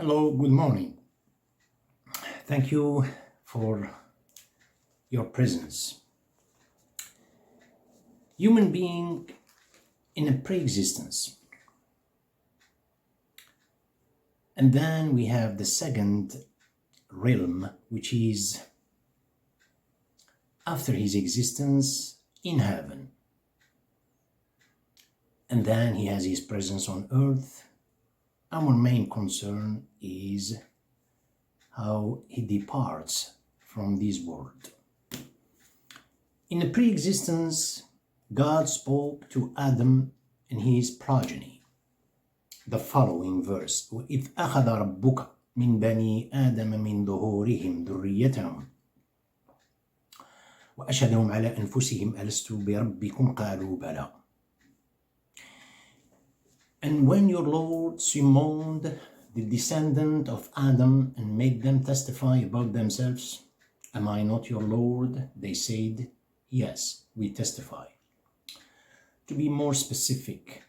Hello, good morning. Thank you for your presence. Human being in a pre-existence. And then we have the second realm, which is after his existence in heaven. And then he has his presence on earth. Our main concern is how he departs from this world. In the pre-existence, God spoke to Adam and his progeny. The following verse: وَإِذْ أَخَذَ رَبُّكَ مِنْ بَنِي آدَمَ مِنْ ظُهُورِهِمْ ذُرِّيَّتَهُمْ وَأَشْهَدَهُمْ عَلَى أَنفُسِهِمْ أَلَسْتُ بِرَبِّكُمْ قَالُوا بَلَى. And when your Lord summoned the descendant of Adam and made them testify about themselves, am I not your Lord? They said, yes, we testify. To be more specific,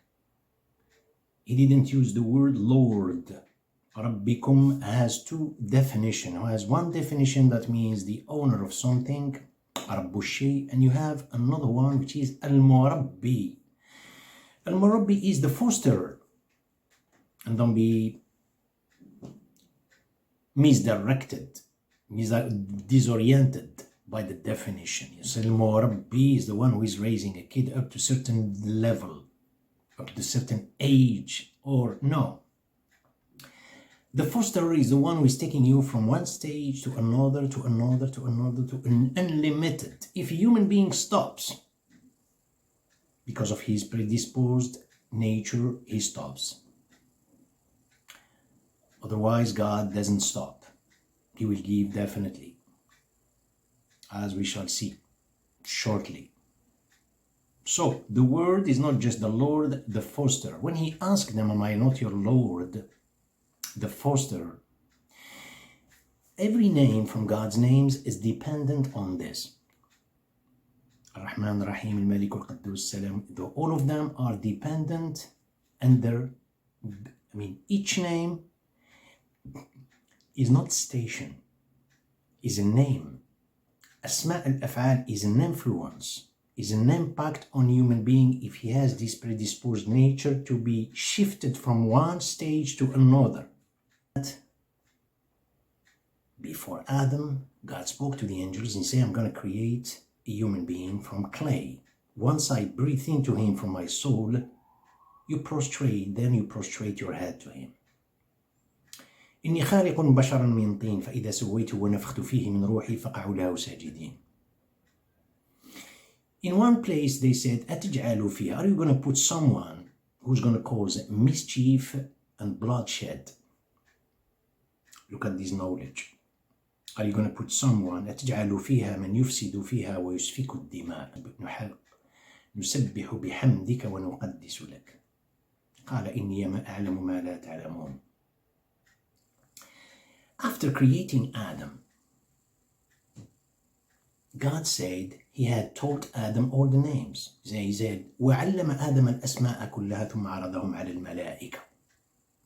he didn't use the word Lord. Rabbikum has two definitions. It has one definition that means the owner of something, Rabbu Shay, and you have another one which is Al-Murabbi. Al-Murabbi is the fosterer. And don't be misdirected, disoriented by the definition. Yes, Al-Murabbi is the one who is raising a kid up to a certain level, up to a certain age, or no. The fosterer is the one who is taking you from one stage to another, to another, to another, to an unlimited. If a human being stops, because of his predisposed nature, he stops. Otherwise, God doesn't stop. He will give definitely, as we shall see shortly. So, the word is not just the Lord, the fosterer. When he asked them, am I not your Lord, the fosterer? Every name from God's names is dependent on this. Ar-Rahman, Ar-Rahim, Al-Malik, Al-Qaddus, Salam. All of them are dependent under, each name is not station, is a name. Asma al-Af'al is an influence, is an impact on human being if he has this predisposed nature to be shifted from one stage to another. Before Adam, God spoke to the angels and said, I'm going to create a human being from clay. Once I breathe into him from my soul, you prostrate your head to him. إني خالق بشرا من طين فإذا سويته ونفخت فيه من روحي فقعوا له ساجدين. In one place they said, أتجعل فيها, are you going to put someone who's going to cause mischief and bloodshed? Look at this knowledge. Are you going to put someone, أتجعل فيها من يفسد فيها ويسفك الدماء نسبح بحمدك ونقدس لك قال إني ما أعلم ما لا تعلمون. After creating Adam, God said he had taught Adam all the names. He said, وَعَلَّمَ آدَمَ الْأَسْمَاءَ كُلَّهَا ثُمَّ عَرَضَهُمْ عَلَى الْمَلَائِكَةِ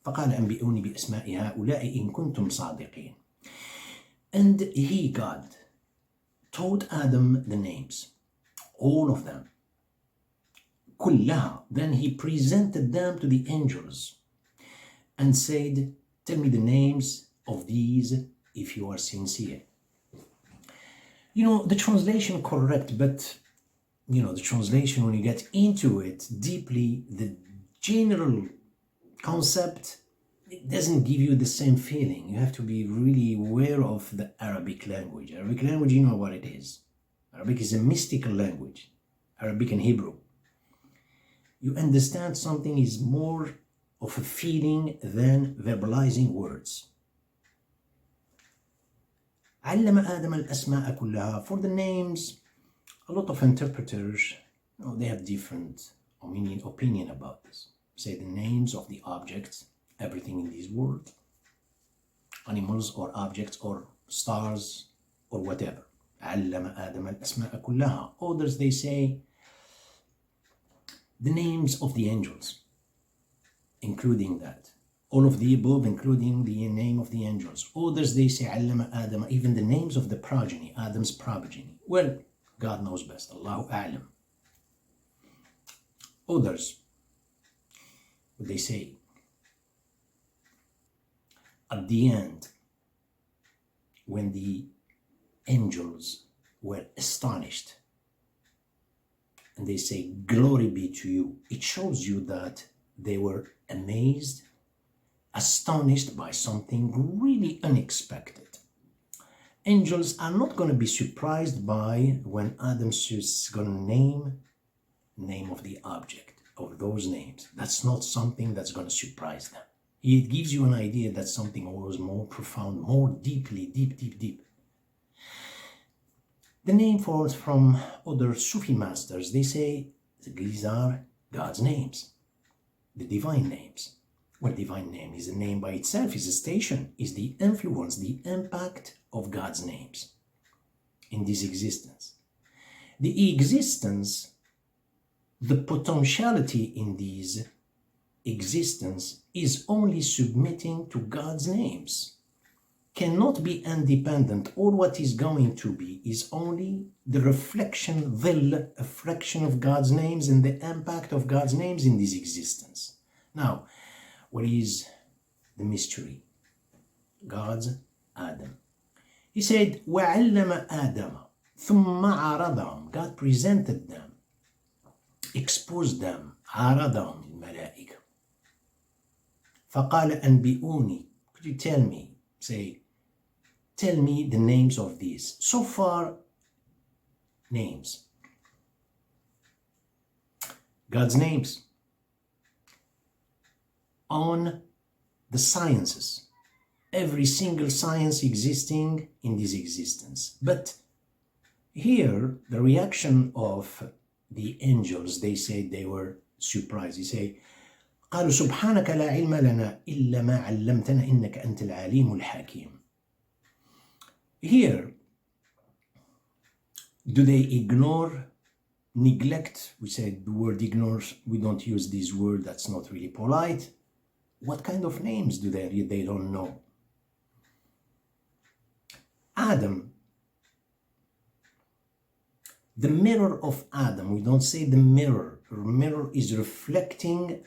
فَقَالَ أَنْبِئُونِي بِأَسْمَاءِ هَؤُلَاءِ إِن كُنتُمْ صَادِقِينَ. And he, God, taught Adam the names, all of them. كُلَّهَا. Then he presented them to the angels and said, tell me the names of these if you are sincere. The translation correct, but the translation, when you get into it deeply, the general concept, it doesn't give you the same feeling. You have to be really aware of the Arabic language. Arabic language, you know what it is. Arabic is a mystical language. Arabic and Hebrew. You understand something is more of a feeling than verbalizing words. علم آدم الأسماء كلها. For the names, a lot of interpreters, they have different opinion about this. Say the names of the objects, everything in this world, animals or objects or stars or whatever. علم آدم الأسماء كلها. Others, they say the names of the angels, including that. All of the above, including the name of the angels. Others, they say, علم آدم, even the names of the progeny, Adam's progeny. Well, God knows best. Allahu A'lam. Others, what they say, at the end, when the angels were astonished, and they say, glory be to you, it shows you that they were amazed, astonished by something really unexpected. Angels are not going to be surprised by when Adam's is going to name of the object, of those names. That's not something that's going to surprise them. It gives you an idea that something was more profound, more deeply, deep. The name falls from other Sufi masters. They say these are God's names, the divine names. Well, divine name is a name by itself, is a station, is the influence, the impact of God's names in this existence. The existence, the potentiality in this existence is only submitting to God's names, cannot be independent. All what is going to be is only the reflection, a fraction of God's names and the impact of God's names in this existence. Now, what is the mystery? God's Adam. He said, وَعَلَّمَ آدَمَ ثُمَّ عَرَضَهُم. God presented them, exposed them, عَرَضَهُم الْمَلَائِكَةِ. فَقَالَ أَنْبِئُونِي. Could you tell me, tell me the names of these. So far, names. God's names. On the sciences, every single science existing in this existence. But here, the reaction of the angels, they say they were surprised. They say, قالوا سبحانك لا علم لنا إلا ما علمتنا إنك أنت العليم الحكيم. Here, do they ignore, neglect? We say the word ignores, we don't use this word, that's not really polite. What kind of names do they don't know? Adam, the mirror of Adam, we don't say the mirror. The mirror is reflecting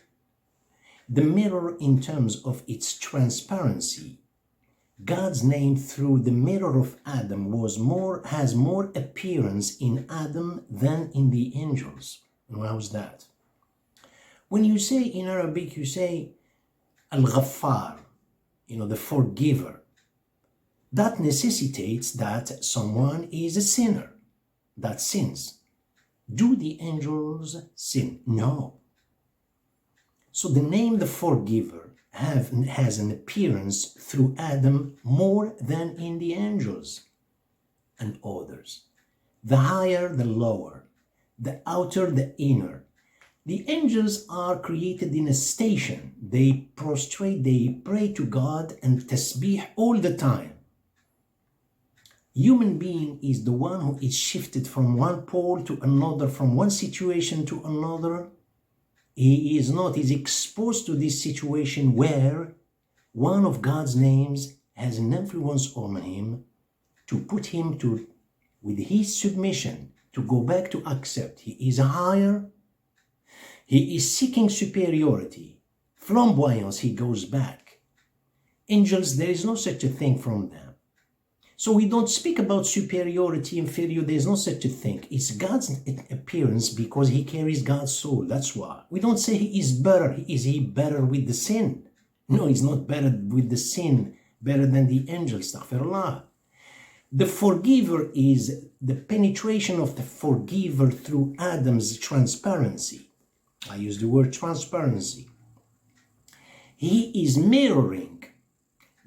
the mirror in terms of its transparency. God's name through the mirror of Adam has more appearance in Adam than in the angels. And how's that? When you say in Arabic, you say Al-Ghaffar, the forgiver. That necessitates that someone is a sinner, that sins. Do the angels sin? No. So the name the forgiver has an appearance through Adam more than in the angels and others. The higher, the lower, the outer, the inner. The angels are created in a station. They prostrate, they pray to God and tasbih all the time. Human being is the one who is shifted from one pole to another, from one situation to another. He is not, he's exposed to this situation where one of God's names has an influence on him to put him to, with his submission, to go back to accept. He is higher. He is seeking superiority. Flamboyance, he goes back. Angels, there is no such a thing from them. So we don't speak about superiority, inferior, there is no such a thing. It's God's appearance because he carries God's soul, that's why. We don't say he is better. Is he better with the sin? No, he's not better with the sin, better than the angels, astaghfirullah. The forgiver is the penetration of the forgiver through Adam's transparency. I use the word transparency. He is mirroring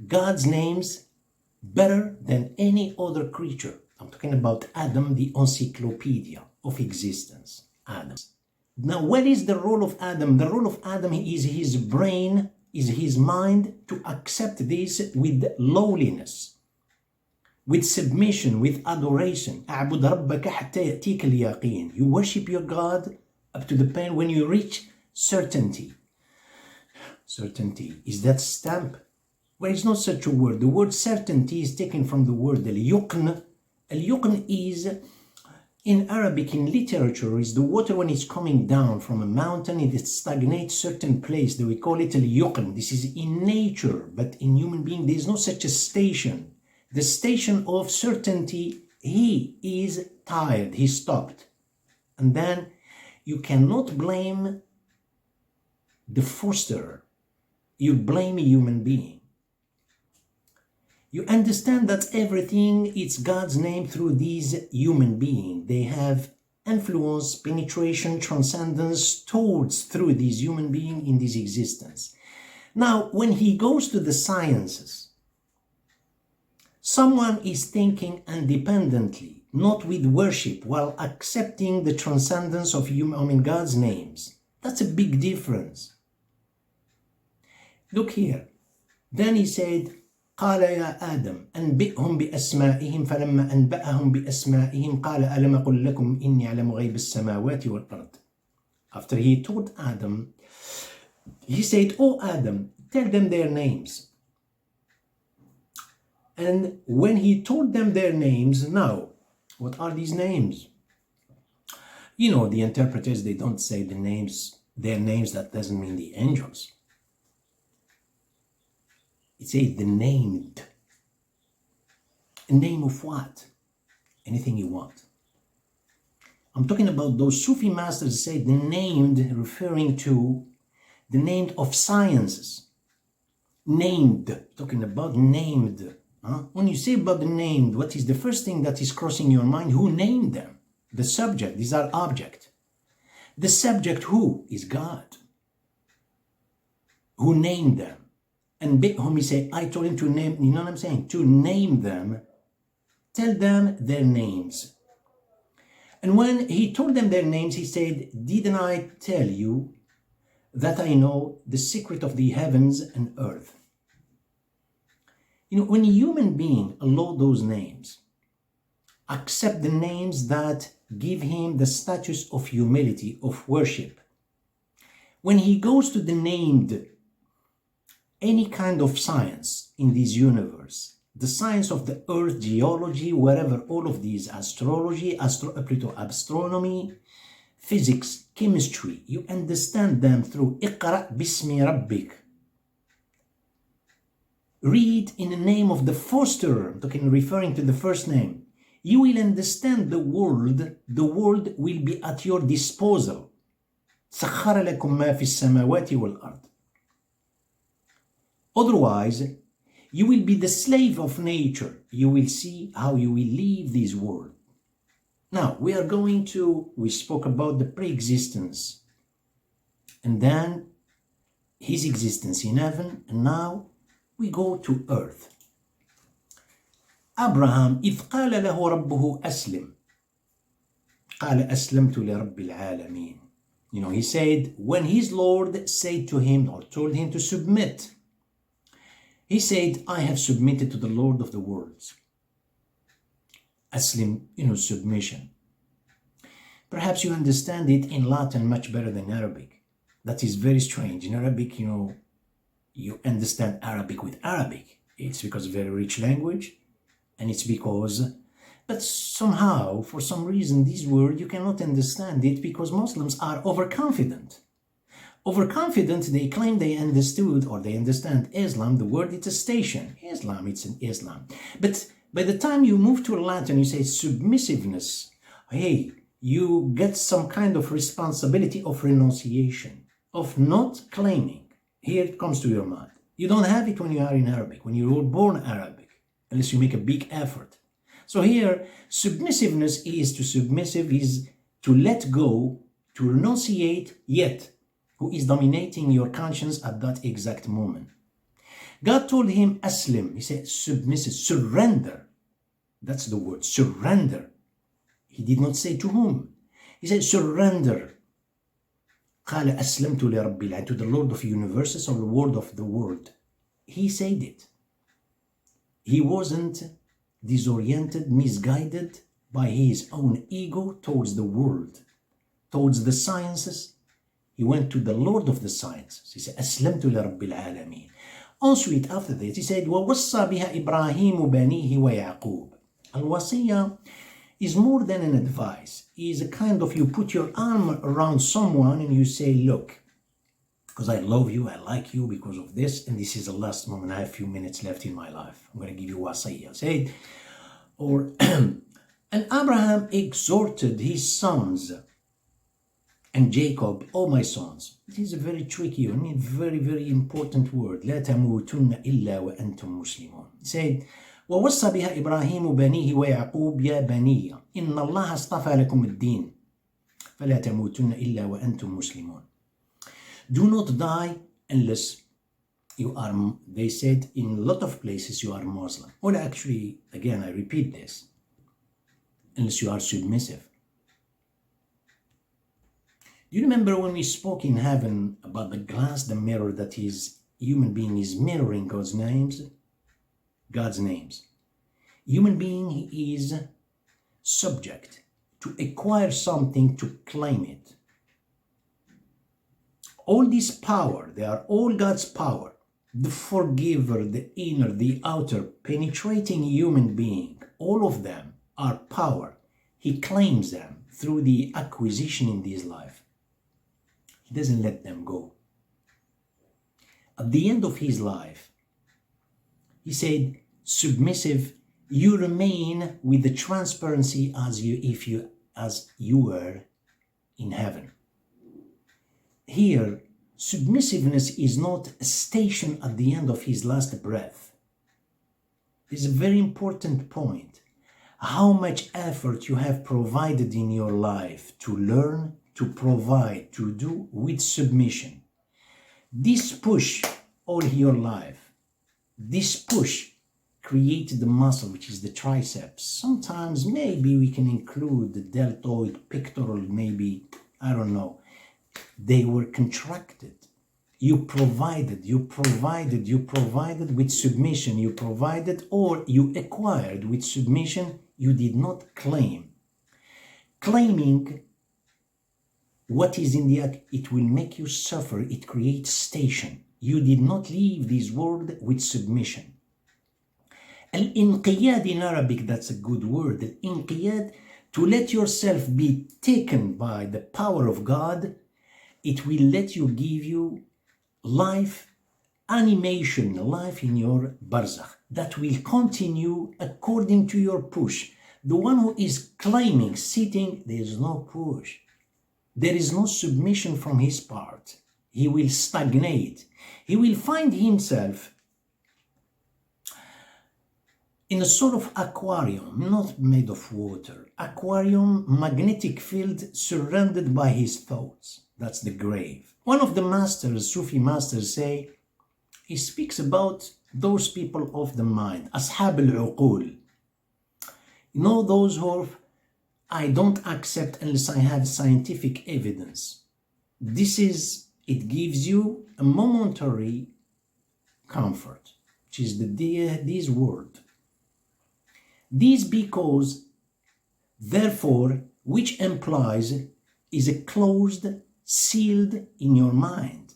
God's names better than any other creature. I'm talking about Adam, the encyclopedia of existence. Adam. Now, what is the role of Adam? The role of Adam is his brain, is his mind to accept this with lowliness, with submission, with adoration. أعبد ربك حتى يأتيك اليقين. You worship your God up to the point when you reach certainty. Certainty. Is that stamp? Well, it's not such a word. The word certainty is taken from the word al-yuqn. Al-yuqn is, in Arabic, in literature, is the water when it's coming down from a mountain, it stagnates certain place. We call it al-yuqn. This is in nature, but in human being, there is no such a station. The station of certainty, he is tired, he stopped. And then you cannot blame the fosterer. You blame a human being. You understand that everything is God's name through these human beings. They have influence, penetration, transcendence towards through these human beings in this existence. Now, when he goes to the sciences, someone is thinking independently, not with worship, while accepting the transcendence of God's names. That's a big difference. Look here. Then he said, قال يا آدم أنبئهم بأسمائهم فلما أنبأهم بأسمائهم قال ألم أقل لكم إني أعلم غيب السماوات والأرض. After he told Adam, he said, "Oh Adam, tell them their names." And when he told them their names, now, what are these names? You know, the interpreters, they don't say the names, their names, that doesn't mean the angels. It says the named. A name of what? Anything you want. I'm talking about those Sufi masters say the named, referring to the named of sciences. Named, talking about named. When you say about the named, what is the first thing that is crossing your mind? Who named them? The subject, these are object. The subject who? Is God. Who named them? And whom he say, I told him to name, you know what I'm saying? To name them, tell them their names. And when he told them their names, he said, didn't I tell you that I know the secret of the heavens and earth? You know, when a human being allow those names, accept the names that give him the status of humility, of worship, when he goes to the named, any kind of science in this universe, the science of the earth, geology, whatever, all of these, astrology, astronomy, physics, chemistry, you understand them through Iqra bismi rabbik. Read in the name of the fosterer, referring to the first name. You will understand the world will be at your disposal. سخر لكم ما في السماوات والأرض. Otherwise, you will be the slave of nature. You will see how you will leave this world. Now, we spoke about the pre-existence, and then his existence in heaven, and now we go to earth. Abraham, إذ قال له ربه أسلم قال أسلمت لرب العالمين. You know, he said, when his Lord said to him or told him to submit, he said, I have submitted to the Lord of the worlds. Aslim, submission. Perhaps you understand it in Latin much better than Arabic. That is very strange. In Arabic, you understand Arabic with Arabic. It's because of a very rich language, and it's because, but somehow, for some reason, this word, you cannot understand it because Muslims are overconfident. Overconfident, they claim they understood or they understand Islam. The word, it's a station. Islam, it's an Islam. But by the time you move to Latin, you say submissiveness. Hey, you get some kind of responsibility of renunciation, of not claiming. Here it comes to your mind. You don't have it when you are in Arabic, when you were born Arabic, unless you make a big effort. So here, submissiveness is to let go, to renunciate, yet who is dominating your conscience at that exact moment. God told him, Aslim. He said, submissive, surrender. That's the word, surrender. He did not say to whom. He said, surrender. قال أسلمت لرب العالمين, to the Lord of universes or the Lord of the world. He said it. He wasn't disoriented, misguided by his own ego towards the world, towards the sciences. He went to the Lord of the Sciences. He said, أسلمت لرب العالمين. Ensuite, after this, he said, ووصى بها إبراهيم بنيه ويعقوب. Al-Wasiyah is more than an advice. It is a kind of, you put your arm around someone and you say, look, because I love you, I like you because of this, and this is the last moment, I have a few minutes left in my life. I'm going to give you wasiyah. Say, or, and Abraham exhorted his sons and Jacob, oh my sons. It is a very tricky and very, very important word. لا تموتن إلا وأنتم مسلمون. He said, ووصى بها إبراهيم بنيه ويعقوب يا بني إن الله اصطفى لكم الدين فلا تموتن إلا وأنتم مسلمون. Do not die unless you are, they said in a lot of places you are Muslim. Or actually, again, I repeat this, unless you are submissive. Do you remember when we spoke in heaven about the glass, the mirror that is human being is mirroring God's names? God's names. Human being is subject to acquire something to claim it. All this power, they are all God's power. The forgiver, the inner, the outer, penetrating human being, all of them are power. He claims them through the acquisition in this life. He doesn't let them go. At the end of his life, he said, submissive, you remain with the transparency as you were in heaven. Here, submissiveness is not a station at the end of his last breath. This is a very important point. How much effort you have provided in your life to learn, to provide, to do with submission. This push all your life, this push created the muscle, which is the triceps. Sometimes maybe we can include the deltoid, pectoral, maybe, I don't know. They were contracted. You provided with submission. You provided or you acquired with submission. You did not claim. Claiming what is in the act, it will make you suffer. It creates station. You did not leave this world with submission. Al-inqiyad in Arabic, that's a good word. Al-inqiyad, to let yourself be taken by the power of God. It will let you give you life, animation, life in your barzakh that will continue according to your push. The one who is claiming, sitting, there is no push. There is no submission from his part. He will stagnate. He will find himself in a sort of aquarium, not made of water. Aquarium, magnetic field surrounded by his thoughts. That's the grave. One of the masters, Sufi masters, say, he speaks about those people of the mind, ashab al-uqul. You know, those who I don't accept unless I have scientific evidence. It gives you a momentary comfort, which is this word. This because, therefore, which implies is a closed, sealed in your mind.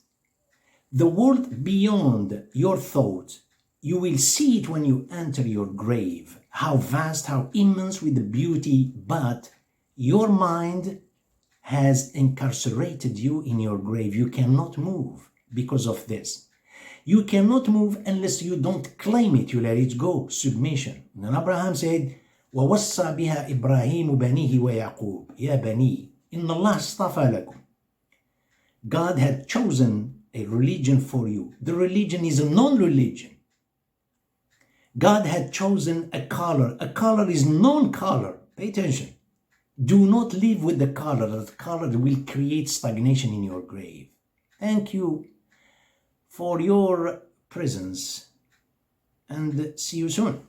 The world beyond your thought, you will see it when you enter your grave. How vast, how immense with the beauty, but your mind has incarcerated you in your grave. You cannot move because of this. You cannot move unless you don't claim it. You let it go. Submission. And Abraham said, وَوَصَّى بِهَا إِبْرَاهِيمُ بَنِيهِ وَيَعْقُوبَ يَا بَنِي إِنَّ اللَّهَ اصْطَفَى لَكُمْ. God had chosen a religion for you. The religion is a non-religion. God had chosen a color. A color is non-color. Pay attention. Do not live with the color. That color will create stagnation in your grave. Thank you for your presence and see you soon.